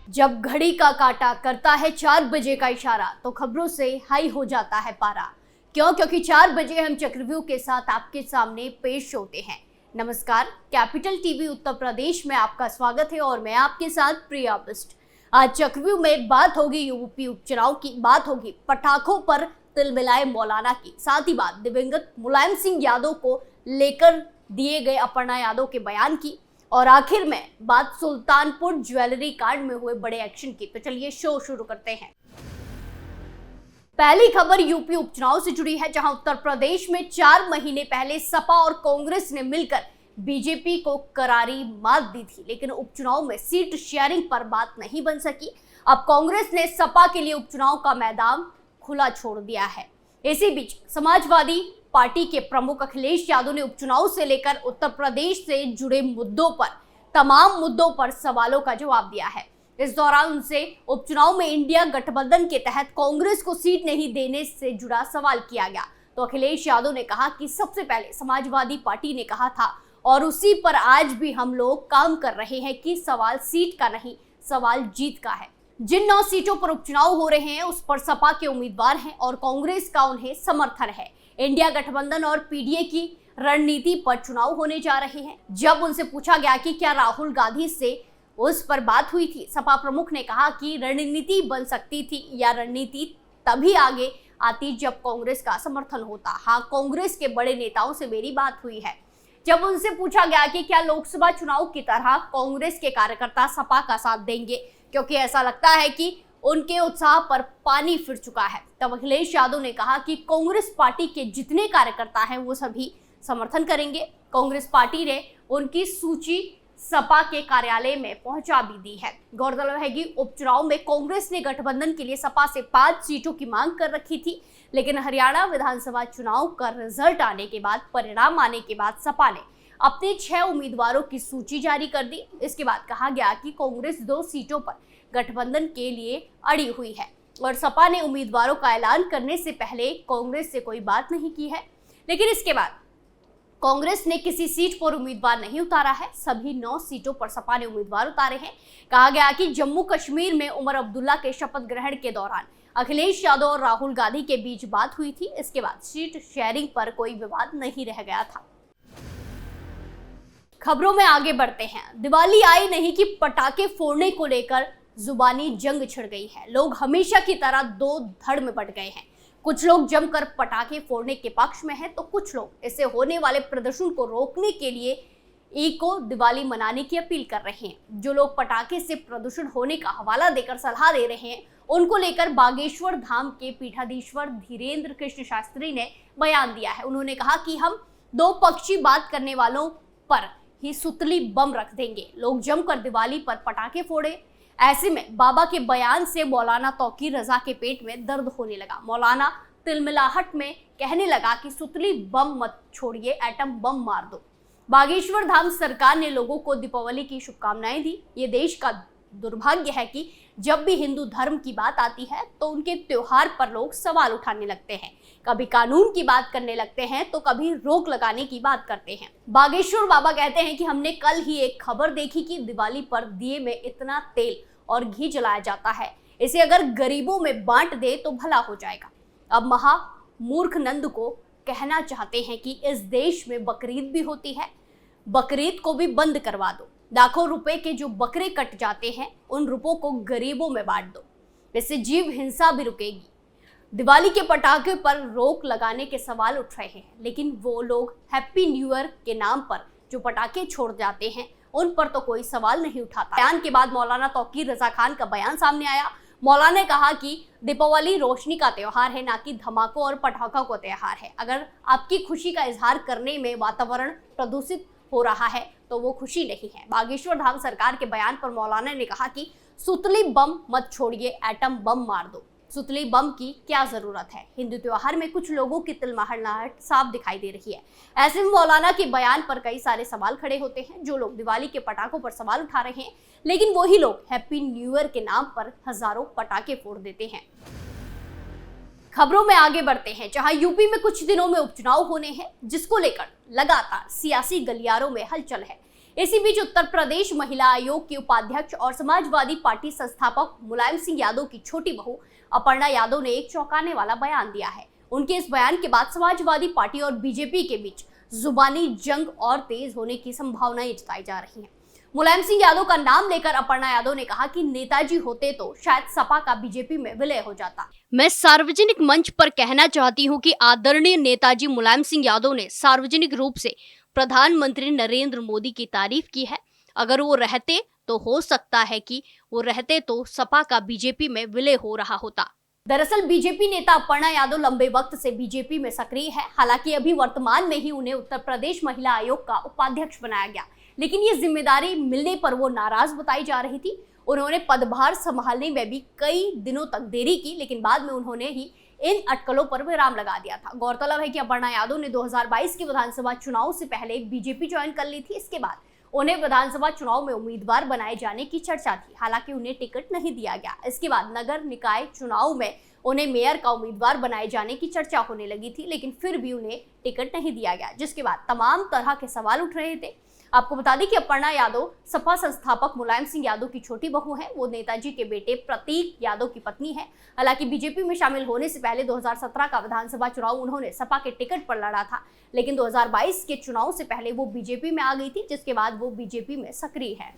जब घड़ी का काटा करता है 4 बजे का इशारा तो खबरों से हाई हो जाता है पारा। क्यों? क्योंकि 4 बजे हम चक्रव्यूह के साथ आपके सामने पेश होते हैं। नमस्कार, कैपिटल टीवी उत्तर प्रदेश में आपका स्वागत है और मैं आपके साथ प्रिया बिस्ट। आज चक्रव्यूह में बात होगी यूपी उपचुनाव की, बात होगी पटाखों पर तिलमिलाए मौलाना की, साथ ही बात दिवंगत मुलायम सिंह यादव को लेकर दिए गए अपर्णा यादव के बयान की, और आखिर में बात सुल्तानपुर ज्वेलरी कांड में हुए बड़े एक्शन की। तो चलिए शो शुरू करते हैं। पहली खबर यूपी उपचुनाव से जुड़ी है, जहां उत्तर प्रदेश में 4 महीने पहले सपा और कांग्रेस ने मिलकर बीजेपी को करारी मात दी थी, लेकिन उपचुनाव में सीट शेयरिंग पर बात नहीं बन सकी। अब कांग्रेस ने सपा के लिए उपचुनाव का मैदान खुला छोड़ दिया है। इसी बीच समाजवादी पार्टी के प्रमुख अखिलेश यादव ने उपचुनाव से लेकर उत्तर प्रदेश से जुड़े तमाम मुद्दों पर सवालों का जवाब दिया है। इस दौरान उनसे उपचुनाव में इंडिया गठबंधन के तहत कांग्रेस को सीट नहीं देने से जुड़ा सवाल किया गया। तो अखिलेश यादव ने कहा कि सबसे पहले समाजवादी पार्टी ने कहा था और उसी पर आज भी हम लोग काम कर रहे हैं कि सवाल सीट का नहीं, सवाल जीत का है। जिन 9 सीटों पर उपचुनाव हो रहे हैं उस पर सपा के उम्मीदवार हैं और कांग्रेस का उन्हें समर्थन है। इंडिया गठबंधन और पीडीए की रणनीति पर चुनाव होने जा रहे हैं। जब उनसे पूछा गया कि क्या राहुल गांधी से उस पर बात हुई थी, सपा प्रमुख ने कहा कि रणनीति बन सकती थी या रणनीति तभी आगे आती जब कांग्रेस का समर्थन होता। हाँ, कांग्रेस के बड़े नेताओं से मेरी बात हुई है। जब उनसे पूछा गया कि क्या लोकसभा चुनाव की तरह कांग्रेस के कार्यकर्ता सपा का साथ देंगे, क्योंकि ऐसा लगता है कि उनके उत्साह पर पानी फिर चुका है, तब अखिलेश यादव ने कहा कि कांग्रेस पार्टी के जितने कार्यकर्ता हैं वो सभी समर्थन करेंगे। कांग्रेस पार्टी ने उनकी सूची सपा के कार्यालय में पहुंचा भी दी है। गौरतलब है कि उपचुनाव में कांग्रेस ने गठबंधन के लिए सपा से 5 सीटों की मांग कर रखी थी, लेकिन हरियाणा विधानसभा चुनाव का रिजल्ट आने के बाद, परिणाम आने के बाद सपा ने अपने 6 उम्मीदवारों की सूची जारी कर दी। इसके बाद कहा गया कि कांग्रेस 2 सीटों पर गठबंधन के लिए अड़ी हुई है और सपा ने उम्मीदवारों का ऐलान करने से पहले कांग्रेस से कोई बात नहीं की है। लेकिन इसके बाद कांग्रेस ने किसी सीट पर उम्मीदवार नहीं उतारा है। सभी 9 सीटों पर सपा ने उम्मीदवार उतारे हैं। कहा गया कि जम्मू कश्मीर में उमर अब्दुल्ला के शपथ ग्रहण के दौरान अखिलेश यादव और राहुल गांधी के बीच बात हुई थी। इसके बाद सीट शेयरिंग पर कोई विवाद नहीं रह गया था। खबरों में आगे बढ़ते हैं। दिवाली आई नहीं कि पटाखे फोड़ने को लेकर जुबानी जंग छिड़ गई है। लोग हमेशा की तरह 2 धड़ में बंट गए हैं। कुछ लोग जमकर पटाखे फोड़ने के पक्ष में हैं, तो कुछ लोग इससे होने वाले प्रदूषण को रोकने के लिए इको दिवाली मनाने की अपील कर रहे हैं। जो लोग पटाखे से प्रदूषण होने का हवाला देकर सलाह दे रहे हैं, उनको लेकर बागेश्वर धाम के पीठाधीश्वर धीरेन्द्र कृष्ण शास्त्री ने बयान दिया है। उन्होंने कहा कि हम 2 पक्षी बात करने वालों पर ही सुतली बम रख देंगे। लोग जमकर दिवाली पर पटाखे फोड़े। ऐसे में बाबा के बयान से मौलाना तौकीर रजा के पेट में दर्द होने लगा। मौलाना तिलमिलाहट में कहने लगा कि सुतली बम मत छोड़िए, एटम बम मार दो। बागेश्वर धाम सरकार ने लोगों को दीपावली की शुभकामनाएं दी। ये देश का दुर्भाग्य है कि जब भी हिंदू धर्म की बात आती है तो उनके त्योहार पर लोग सवाल उठाने लगते हैं। कभी कानून की बात करने लगते हैं तो कभी रोक लगाने की बात करते हैं। बागेश्वर बाबा कहते हैं कि हमने कल ही एक खबर देखी कि दिवाली पर दिए में इतना तेल और घी जलाया जाता है, इसे अगर गरीबों में बांट दे तो भला हो जाएगा। अब महा मूर्ख नंद को कहना चाहते हैं कि इस देश में बकरीद भी होती है, बकरीद को भी बंद करवा दो। लाखों रुपए के जो बकरे कट जाते हैं उन रुपयों को गरीबों में बांट दो, इससे जीव हिंसा भी रुकेगी। दिवाली के पटाखे पर रोक लगाने के सवाल उठ रहे हैं, लेकिन वो लोग हैप्पी न्यू ईयर के नाम पर जो पटाखे छोड़ जाते हैं उन पर तो कोई सवाल नहीं उठाता। बयान के बाद मौलाना तौकीर रजा खान का बयान सामने आया। मौलाना ने कहा कि दीपावली रोशनी का त्योहार है, ना कि धमाकों और पटाखों का त्योहार है। अगर आपकी खुशी का इजहार करने में वातावरण प्रदूषित हो रहा है तो वो खुशी नहीं है। बागेश्वर धाम सरकार के बयान पर मौलाना ने कहा कि सुतली बम मत छोड़िए, एटम बम मार दो। सुतली बम की क्या जरूरत है? हिंदू त्योहार में कुछ लोगों की तिलमहलाहट साफ दिखाई दे रही है। ऐसे में मौलाना के बयान पर कई सारे सवाल खड़े होते हैं। जो लोग दिवाली के पटाखों पर सवाल उठा रहे हैं, लेकिन वही लोग हैप्पी न्यू ईयर के नाम पर हजारों पटाखे फोड़ देते हैं। खबरों में आगे बढ़ते हैं, जहां यूपी में कुछ दिनों में उपचुनाव होने हैं, जिसको लेकर लगातार सियासी गलियारों में हलचल है। इसी बीच उत्तर प्रदेश महिला आयोग के उपाध्यक्ष और समाजवादी पार्टी संस्थापक मुलायम सिंह यादव की छोटी बहू अपर्णा यादव ने एक चौंकाने वाला बयान दिया है। उनके इस बयान के बाद समाजवादी पार्टी और बीजेपी के बीच जुबानी जंग और तेज होने की संभावनाएं जताई जा रही हैं। मुलायम सिंह यादव का नाम लेकर अपर्णा यादव ने कहा कि नेताजी होते तो शायद सपा का बीजेपी में विलय हो जाता। मैं सार्वजनिक मंच पर कहना चाहती हूं कि आदरणीय नेताजी मुलायम सिंह यादव ने सार्वजनिक रूप से प्रधानमंत्री नरेंद्र मोदी की तारीफ की है। अगर वो रहते तो हो सकता है कि वो रहते तो सपा का बीजेपी में विलय हो रहा होता। दरअसल बीजेपी नेता अपर्णा यादव लंबे वक्त से बीजेपी में सक्रिय है। हालांकि अभी वर्तमान में ही उन्हें उत्तर प्रदेश महिला आयोग का उपाध्यक्ष बनाया गया, लेकिन ये जिम्मेदारी मिलने पर वो नाराज बताई जा रही थी। उन्होंने पदभार संभालने में भी कई दिनों तक देरी की, लेकिन बाद में उन्होंने ही इन अटकलों पर विराम लगा दिया था। गौरतलब है कि अपर्णा यादव ने 2022 के विधानसभा चुनाव से पहले बीजेपी ज्वाइन कर ली थी। इसके बाद उन्हें विधानसभा चुनाव में उम्मीदवार बनाए जाने की चर्चा थी, हालांकि उन्हें टिकट नहीं दिया गया। इसके बाद नगर निकाय चुनाव में उन्हें मेयर का उम्मीदवार बनाए जाने की चर्चा होने लगी थी, लेकिन फिर भी उन्हें टिकट नहीं दिया गया, जिसके बाद तमाम तरह के सवाल उठ रहे थे। आपको बता दें कि अपर्णा यादव सपा संस्थापक मुलायम सिंह यादव की छोटी बहू है। वो नेताजी के बेटे प्रतीक यादव की पत्नी है। हालांकि बीजेपी में शामिल होने से पहले 2017 का विधानसभा चुनाव उन्होंने सपा के टिकट पर लड़ा था, लेकिन 2022 के चुनाव से पहले वो बीजेपी में आ गई थी, जिसके बाद वो बीजेपी में सक्रिय है।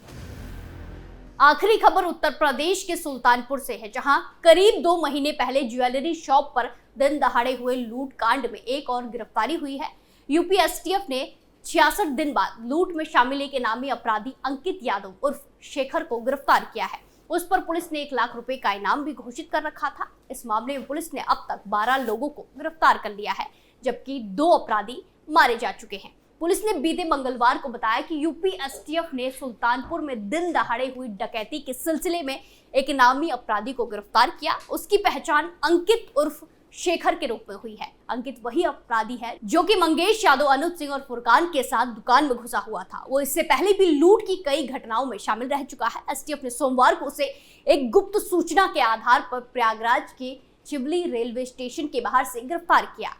आखिरी खबर उत्तर प्रदेश के सुल्तानपुर से है, जहां करीब 2 महीने पहले ज्वेलरी शॉप पर दिन दहाड़े हुए लूट कांड में एक और गिरफ्तारी हुई है। यूपी एसटीएफ ने 66 दिन बाद लूट में शामिल एक इनामी अपराधी अंकित यादव उर्फ शेखर को गिरफ्तार किया है। उस पर पुलिस ने 1 लाख रुपए का इनाम भी घोषित कर रखा था। इस मामले में पुलिस ने अब तक 12 लोगों को गिरफ्तार कर लिया है, जबकि 2 अपराधी मारे जा चुके हैं। पुलिस ने बीते मंगलवार को बताया कि यूपी एसटीएफ ने सुल्तानपुर में दिन दहाड़े हुई डकैती के सिलसिले में एक इनामी अपराधी को गिरफ्तार किया। उसकी पहचान अंकित उर्फ शेखर के रूप में हुई है। अंकित वही अपराधी है जो कि मंगेश यादव, अनुज सिंह और फुरकान के साथ दुकान में घुसा हुआ था। वो इससे पहले भी लूट की कई घटनाओं में शामिल रह चुका है। एसटीएफ ने सोमवार को उसे एक गुप्त सूचना के आधार पर प्रयागराज के चिवली रेलवे स्टेशन के बाहर से गिरफ्तार किया।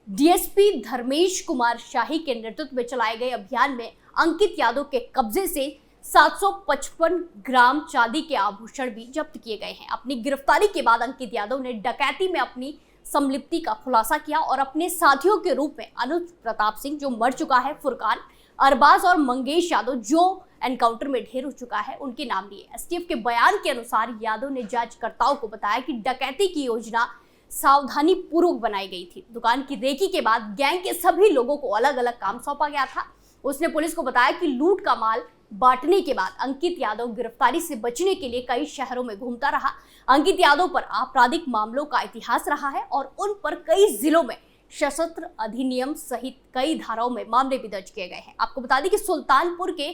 डीएसपी धर्मेश कुमार शाही के नेतृत्व में चलाए गए अभियान में अंकित यादव के कब्जे से 755 ग्राम चांदी के आभूषण भी जब्त किए गए हैं। अपनी गिरफ्तारी के बाद अंकित यादव ने डकैती में अपनी संलिप्ति का खुलासा किया और अपने साथियों के रूप में अनुज प्रताप सिंह जो मर चुका है, फुरकान, अरबाज और मंगेश यादव जो एनकाउंटर में ढेर हो चुका है, उनके नाम लिए। एसटीएफ के बयान के अनुसार यादव ने जांचकर्ताओं को बताया कि डकैती की योजना सावधानी पूर्वक बनाई गई थी। दुकान की रेकी के बाद गैंग के सभी लोगों को अलग अलग काम सौंपा गया था। उसने पुलिस को बताया कि लूट का माल बांटने के बाद अंकित यादव गिरफ्तारी से बचने के लिए कई शहरों में घूमता रहा। अंकित यादव पर आपराधिक मामलों का इतिहास रहा है और उन पर कई जिलों में सशस्त्र अधिनियम सहित कई धाराओं में मामले भी दर्ज किए गए हैं। आपको बता दें कि सुल्तानपुर के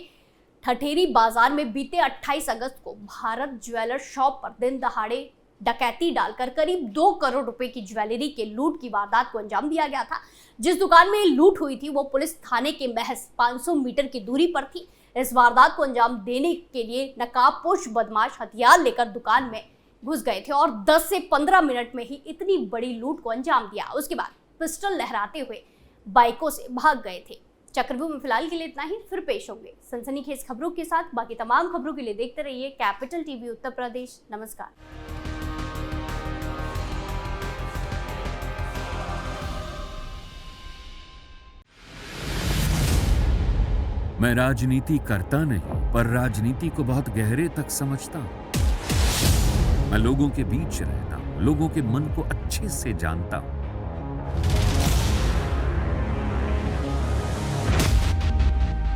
ठठेरी बाजार में बीते 28 अगस्त को भारत ज्वेलर शॉप पर दिन दहाड़े डकैती डालकर करीब 2 करोड़ रुपए की ज्वेलरी के लूट की वारदात को अंजाम दिया गया था। जिस दुकान में लूट हुई थी वो पुलिस थाने के महज 500 मीटर की दूरी पर थी। इस वारदात को अंजाम देने के लिए नकाबपोश बदमाश हथियार लेकर दुकान में घुस गए थे और 10 से 15 मिनट में ही इतनी बड़ी लूट को अंजाम दिया। उसके बाद पिस्टल लहराते हुए बाइकों से भाग गए थे। चक्रव्यूह में फिलहाल के लिए इतना ही, फिर पेश होंगे सनसनीखेज खबरों के साथ। बाकी तमाम खबरों के लिए देखते रहिए कैपिटल टीवी उत्तर प्रदेश। नमस्कार। मैं राजनीति करता नहीं, पर राजनीति को बहुत गहरे तक समझता हूं। मैं लोगों के बीच रहता हूं, लोगों के मन को अच्छे से जानता हूं।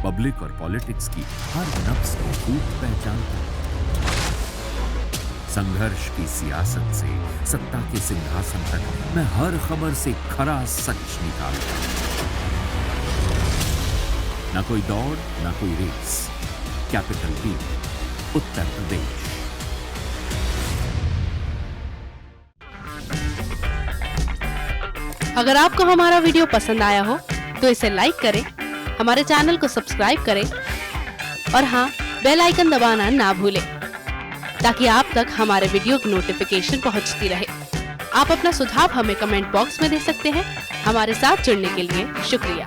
पब्लिक और पॉलिटिक्स की हर नब्ज को खूब पहचानता हूं। संघर्ष की सियासत से सत्ता के सिंहासन तक मैं हर खबर से खरा सच निकालता हूं। ना कोई दौड़, ना कोई race. Capital TV, Uttar Pradesh. अगर आपको हमारा वीडियो पसंद आया हो तो इसे लाइक करें, हमारे चैनल को सब्सक्राइब करें और हाँ, बेल आइकन दबाना ना भूलें ताकि आप तक हमारे वीडियो की नोटिफिकेशन पहुंचती रहे। आप अपना सुझाव हमें कमेंट बॉक्स में दे सकते हैं। हमारे साथ जुड़ने के लिए शुक्रिया।